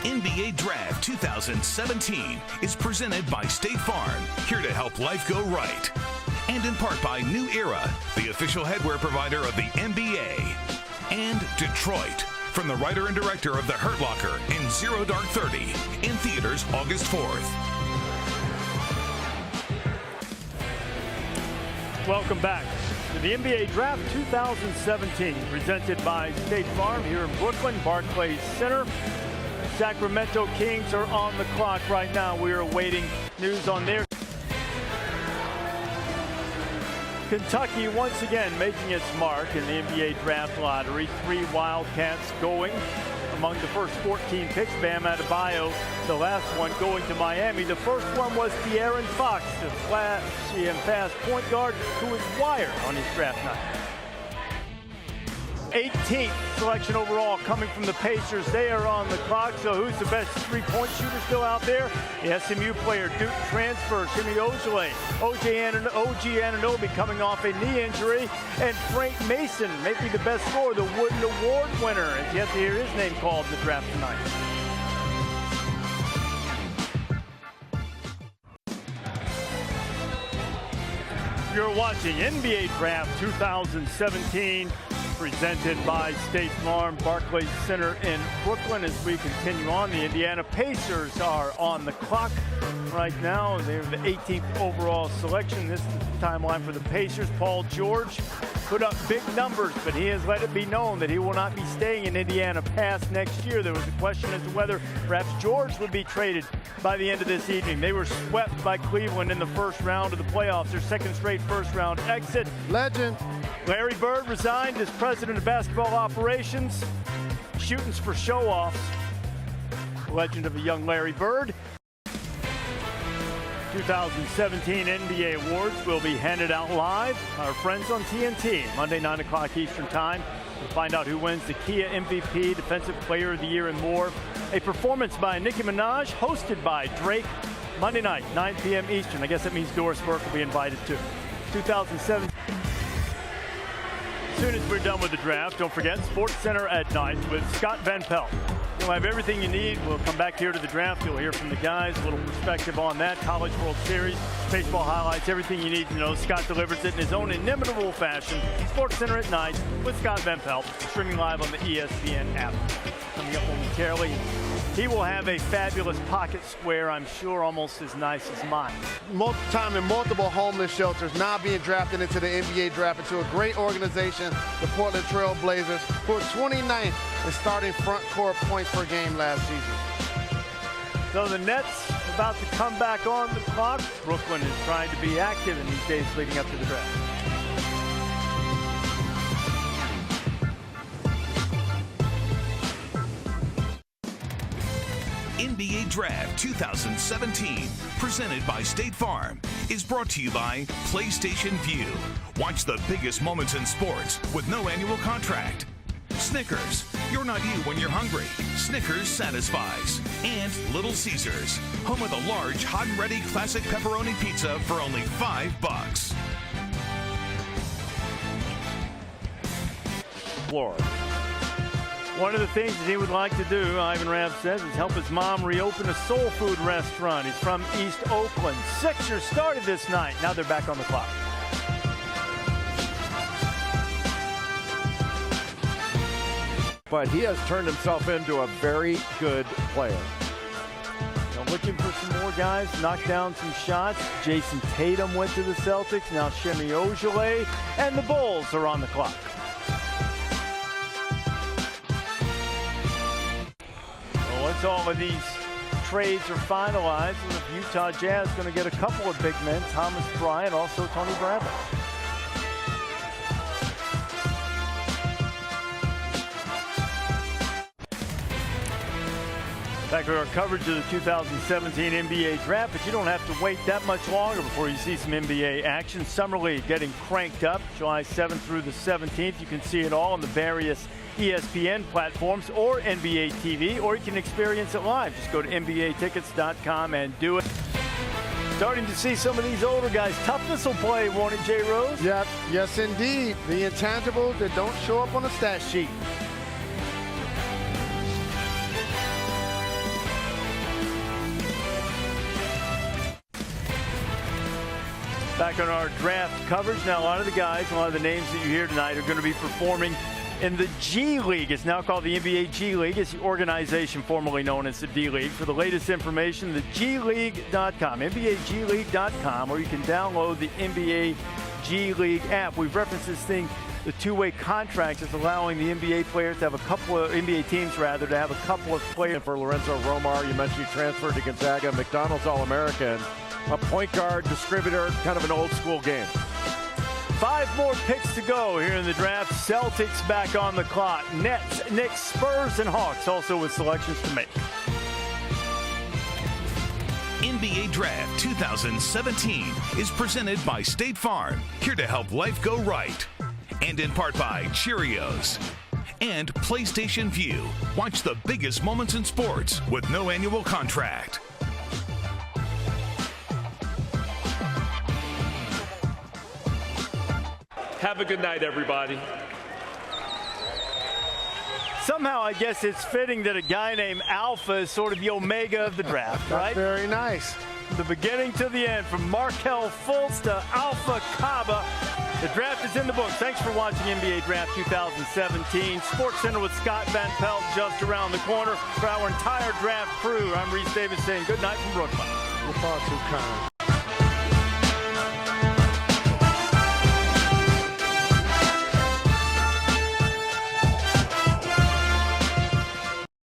NBA Draft 2017 is presented by State Farm, here to help life go right. And in part by New Era, the official headwear provider of the NBA. And Detroit, from the writer and director of The Hurt Locker and Zero Dark 30, in theaters August 4th. Welcome back to the NBA Draft 2017, presented by State Farm here in Brooklyn, Barclays Center. Sacramento Kings are on the clock right now. We are awaiting news on their. Kentucky once again making its mark in the NBA Draft Lottery. 3 Wildcats going among the first 14 picks. Bam Adebayo, the last one, going to Miami. The first one was De'Aaron Fox, the flashy and fast point guard who was wired on his draft night. 18th selection overall coming from the Pacers. They are on the clock. So who's the best three-point shooter still out there? The SMU player, Duke transfer, Semi Ojeleye. OG Anunoby coming off a knee injury. And Frank Mason, maybe the best scorer, the Wooden Award winner. And yet to hear his name called in the draft tonight. You're watching NBA Draft 2017. Presented by State Farm, Barclays Center in Brooklyn. As we continue on, the Indiana Pacers are on the clock right now. They're the 18th overall selection. This is the timeline for the Pacers. Paul George put up big numbers, but he has let it be known that he will not be staying in Indiana past next year. There was a question as to whether perhaps George would be traded by the end of this evening. They were swept by Cleveland in the first round of the playoffs, their second straight first round exit. Legend. Larry Bird resigned as president of basketball operations. Shootings for show-offs. Legend of a young Larry Bird. 2017 NBA awards will be handed out live. Our friends on TNT, Monday, 9 o'clock Eastern Time. We'll find out who wins the Kia MVP, Defensive Player of the Year, and more. A performance by Nicki Minaj, hosted by Drake. Monday night, 9 p.m. Eastern. I guess that means Doris Burke will be invited too. 2007. As soon as we're done with the draft, don't forget Sports Center at night with Scott Van Pelt. You'll have everything you need. We'll come back here to the draft. You'll hear from the guys, a little perspective on that. College World Series, baseball highlights, everything you need to know. Scott delivers it in his own inimitable fashion. Sports Center at night with Scott Van Pelt, streaming live on the ESPN app. Coming up momentarily, he will have a fabulous pocket square, I'm sure, almost as nice as mine. Time in multiple homeless shelters, now being drafted into the NBA draft, into a great organization, the Portland Trail Blazers, who are 29th in starting front court points per game last season. So the Nets about to come back on the clock. Brooklyn is trying to be active in these days leading up to the draft. NBA Draft 2017, presented by State Farm, is brought to you by PlayStation Vue. Watch the biggest moments in sports with no annual contract. Snickers, you're not you when you're hungry. Snickers satisfies. And Little Caesars, home of the large, hot and ready classic pepperoni pizza for only $5. Florida. One of the things that he would like to do, Ivan Rabb says, is help his mom reopen a soul food restaurant. He's from East Oakland. Sixers started this night. Now they're back on the clock. But he has turned himself into a very good player. Now looking for some more guys, knock down some shots. Jason Tatum went to the Celtics. Now Semi Ojeleye. And the Bulls are on the clock. Once all of these trades are finalized, the Utah Jazz going to get a couple of big men, Thomas Bryant, also Tony Bradley. Back to our coverage of the 2017 NBA Draft, but you don't have to wait that much longer before you see some NBA action. Summer League getting cranked up July 7th through the 17th. You can see it all on the various ESPN platforms or NBA TV, or you can experience it live. Just go to NBAtickets.com and do it. Starting to see some of these older guys. Toughness will play, won't it, Jay Rose? Yep, yes indeed. The intangibles that don't show up on the stat sheet. Back on our draft coverage. Now, a lot of the guys, a lot of the names that you hear tonight are going to be performing in the G League. It's now called the NBA G League. It's the organization formerly known as the D League. For the latest information, the GLeague.com, NBAGleague.com, or you can download the NBA G League app. We've referenced this thing, the two-way contract is allowing the NBA players to have a couple of NBA teams, rather, to have a couple of players. For Lorenzo Romar, you mentioned he transferred to Gonzaga, McDonald's All-American, a point guard, distributor, kind of an old-school game. 5 more picks to go here in the draft. Celtics back on the clock. Nets, Knicks, Spurs, and Hawks also with selections to make. NBA Draft 2017 is presented by State Farm, here to help life go right. And in part by Cheerios. And PlayStation Vue. Watch the biggest moments in sports with no annual contract. Have a good night, everybody. Somehow, I guess it's fitting that a guy named Alpha is sort of the omega of the draft, right? Very nice. The beginning to the end, from Markelle Fultz to Alpha Kaba. The draft is in the books. Thanks for watching NBA Draft 2017. Sports Center with Scott Van Pelt just around the corner. For our entire draft crew, I'm Reese Davis saying good night from Brooklyn. You're far too kind.